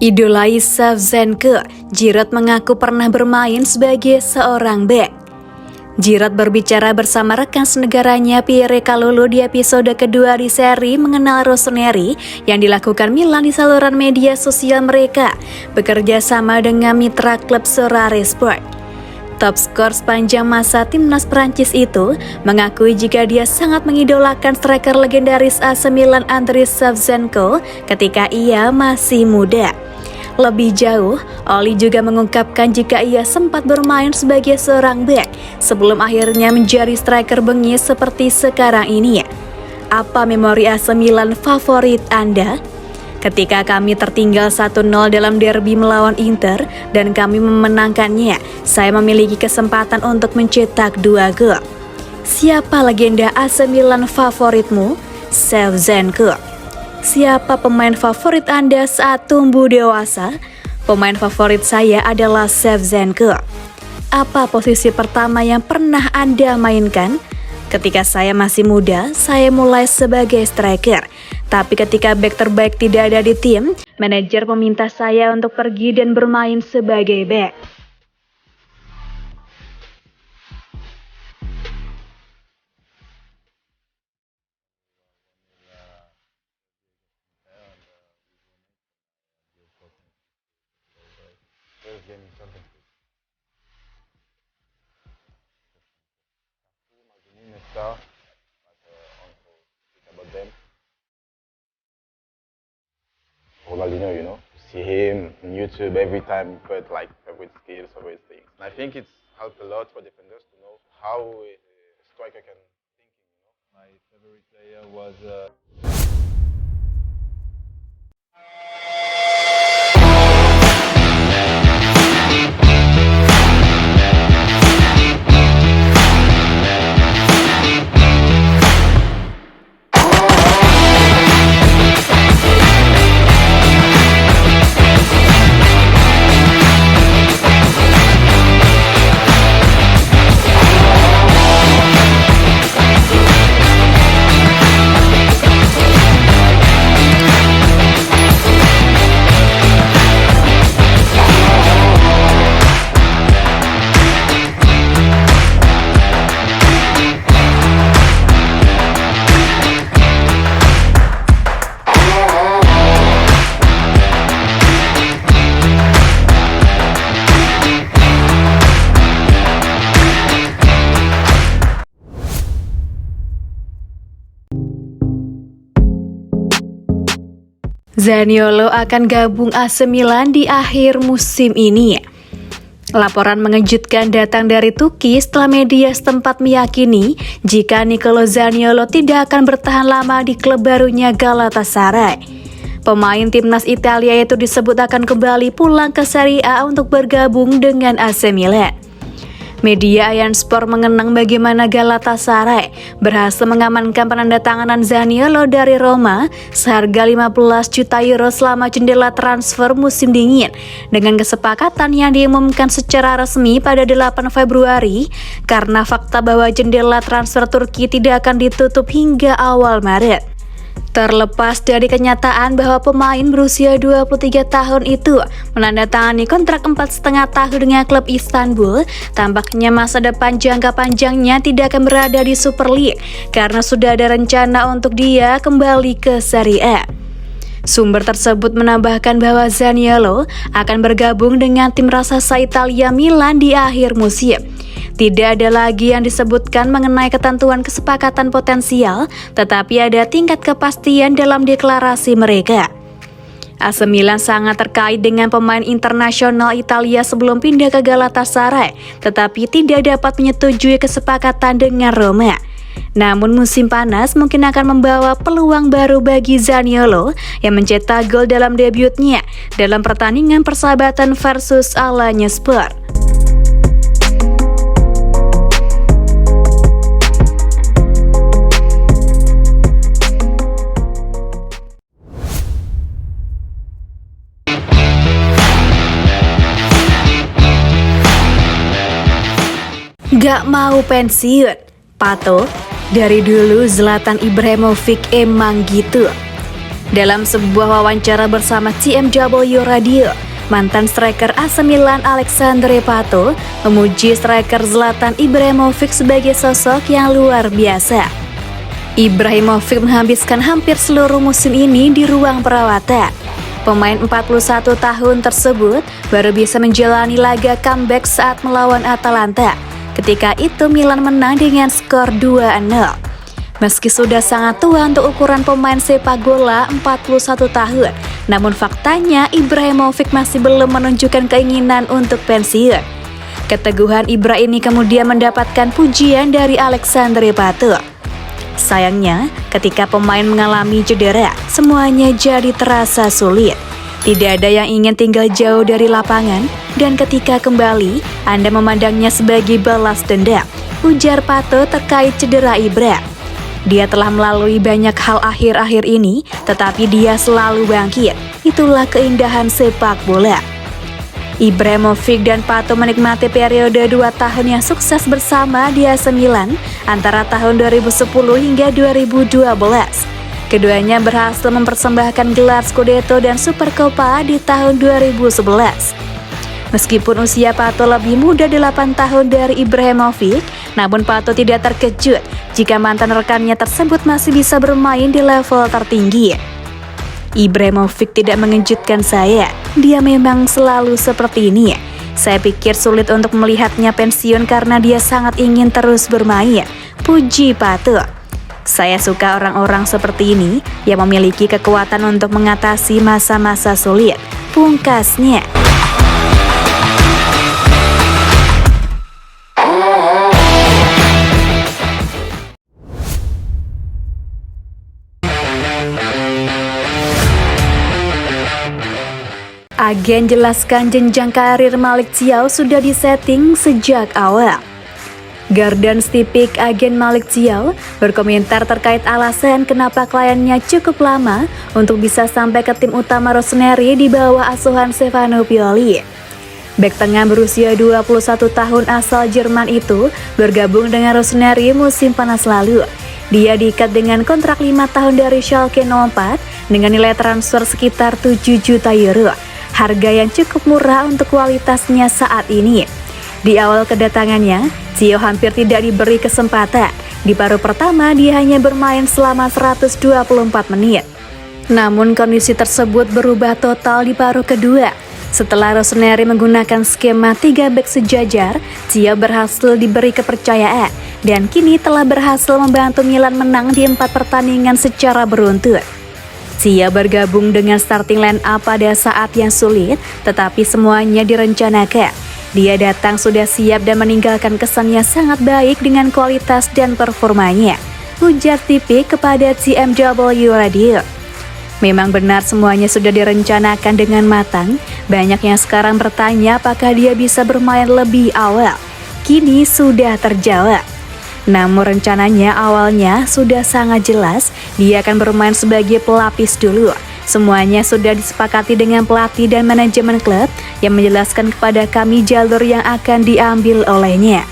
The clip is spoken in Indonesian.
Idolai Shevchenko, Giroud mengaku pernah bermain sebagai seorang bek. Giroud berbicara bersama rekan senegaranya Pierre Kalulu di episode kedua di seri Mengenal Rossoneri yang dilakukan Milan di saluran media sosial mereka, bekerja sama dengan mitra klub Sorare Sport. Top skor sepanjang masa timnas Prancis itu mengakui jika dia sangat mengidolakan striker legendaris AC Milan Andriy Shevchenko ketika ia masih muda. Lebih jauh, Oli juga mengungkapkan jika ia sempat bermain sebagai seorang bek sebelum akhirnya menjadi striker bengis seperti sekarang ini. Apa memori AC Milan favorit Anda? Ketika kami tertinggal 1-0 dalam derby melawan Inter dan kami memenangkannya, saya memiliki kesempatan untuk mencetak 2 gol. Siapa legenda AC Milan favoritmu? Shevchenko. Siapa pemain favorit Anda saat tumbuh dewasa? Pemain favorit saya adalah Shevchenko. Apa posisi pertama yang pernah Anda mainkan? Ketika saya masih muda, saya mulai sebagai striker. Tapi ketika bek terbaik tidak ada di tim, manajer meminta saya untuk pergi dan bermain sebagai bek. Ronaldinho, see him on YouTube every time, put like favorite skills, favorite things. And I think it's helped a lot for defenders to know how a striker can think. My favorite player was Zaniolo akan gabung AC Milan di akhir musim ini. Laporan mengejutkan datang dari Turki setelah media setempat meyakini jika Nicolo Zaniolo tidak akan bertahan lama di klub barunya Galatasaray. Pemain timnas Italia itu disebut akan kembali pulang ke Serie A untuk bergabung dengan AC Milan. Media Ayan Sport mengenang bagaimana Galatasaray berhasil mengamankan penandatanganan Zaniolo dari Roma seharga 15 juta euro selama jendela transfer musim dingin dengan kesepakatan yang diumumkan secara resmi pada 8 Februari karena fakta bahwa jendela transfer Turki tidak akan ditutup hingga awal Maret. Terlepas dari kenyataan bahwa pemain berusia 23 tahun itu menandatangani kontrak 4,5 tahun dengan klub Istanbul, tampaknya masa depan jangka panjangnya tidak akan berada di Super League karena sudah ada rencana untuk dia kembali ke Serie A. Sumber tersebut menambahkan bahwa Zaniolo akan bergabung dengan tim raksasa Italia Milan di akhir musim. Tidak ada lagi yang disebutkan mengenai ketentuan kesepakatan potensial, tetapi ada tingkat kepastian dalam deklarasi mereka. AC Milan sangat terkait dengan pemain internasional Italia sebelum pindah ke Galatasaray, tetapi tidak dapat menyetujui kesepakatan dengan Roma. Namun musim panas mungkin akan membawa peluang baru bagi Zaniolo yang mencetak gol dalam debutnya dalam pertandingan persahabatan versus Alanya Sport. Gak mau pensiun, Pato. Dari dulu Zlatan Ibrahimovic emang gitu. Dalam sebuah wawancara bersama CMW Radio, mantan striker AC Milan Alexandre Pato memuji striker Zlatan Ibrahimovic sebagai sosok yang luar biasa. Ibrahimovic menghabiskan hampir seluruh musim ini di ruang perawatan. Pemain 41 tahun tersebut baru bisa menjalani laga comeback saat melawan Atalanta. Ketika itu Milan menang dengan skor 2-0. Meski sudah sangat tua untuk ukuran pemain sepak bola 41 tahun, namun faktanya Ibrahimovic masih belum menunjukkan keinginan untuk pensiun. Keteguhan Ibra ini kemudian mendapatkan pujian dari Alexandre Pato. Sayangnya, ketika pemain mengalami cedera, semuanya jadi terasa sulit. Tidak ada yang ingin tinggal jauh dari lapangan, dan ketika kembali, Anda memandangnya sebagai balas dendam, ujar Pato terkait cedera Ibra. Dia telah melalui banyak hal akhir-akhir ini, tetapi dia selalu bangkit. Itulah keindahan sepak bola. Ibrahimovic dan Pato menikmati periode 2 tahun yang sukses bersama di AC Milan antara tahun 2010 hingga 2012. Keduanya berhasil mempersembahkan gelar Scudetto dan Supercoppa di tahun 2011. Meskipun usia Pato lebih muda 8 tahun dari Ibrahimovic, namun Pato tidak terkejut jika mantan rekannya tersebut masih bisa bermain di level tertinggi. Ibrahimovic tidak mengejutkan saya, dia memang selalu seperti ini. Saya pikir sulit untuk melihatnya pensiun karena dia sangat ingin terus bermain, puji Pato. Saya suka orang-orang seperti ini yang memiliki kekuatan untuk mengatasi masa-masa sulit, pungkasnya. Agen jelaskan jenjang karir Malick Thiaw sudah disetting sejak awal. Garden Stipik agen Malick Thiaw berkomentar terkait alasan kenapa kliennya cukup lama untuk bisa sampai ke tim utama Rossoneri di bawah asuhan Stefano Pioli. Bek tengah berusia 21 tahun asal Jerman itu bergabung dengan Rossoneri musim panas lalu. Dia diikat dengan kontrak 5 tahun dari Schalke 04 dengan nilai transfer sekitar 7 juta euro. Harga yang cukup murah untuk kualitasnya saat ini. Di awal kedatangannya, Thiaw hampir tidak diberi kesempatan. Di paruh pertama, dia hanya bermain selama 124 menit. Namun kondisi tersebut berubah total di paruh kedua. Setelah Rossoneri menggunakan skema 3 bek sejajar, Thiaw berhasil diberi kepercayaan dan kini telah berhasil membantu Milan menang di 4 pertandingan secara beruntun. Thiaw bergabung dengan starting line up pada saat yang sulit, tetapi semuanya direncanakan. Dia datang sudah siap dan meninggalkan kesan yang sangat baik dengan kualitas dan performanya, ujar Tipik kepada CMW Radio. Memang benar semuanya sudah direncanakan dengan matang. Banyak yang sekarang bertanya apakah dia bisa bermain lebih awal. Kini sudah terjawab. Namun rencananya awalnya sudah sangat jelas, dia akan bermain sebagai pelapis dulu. Semuanya sudah disepakati dengan pelatih dan manajemen klub yang menjelaskan kepada kami jalur yang akan diambil olehnya.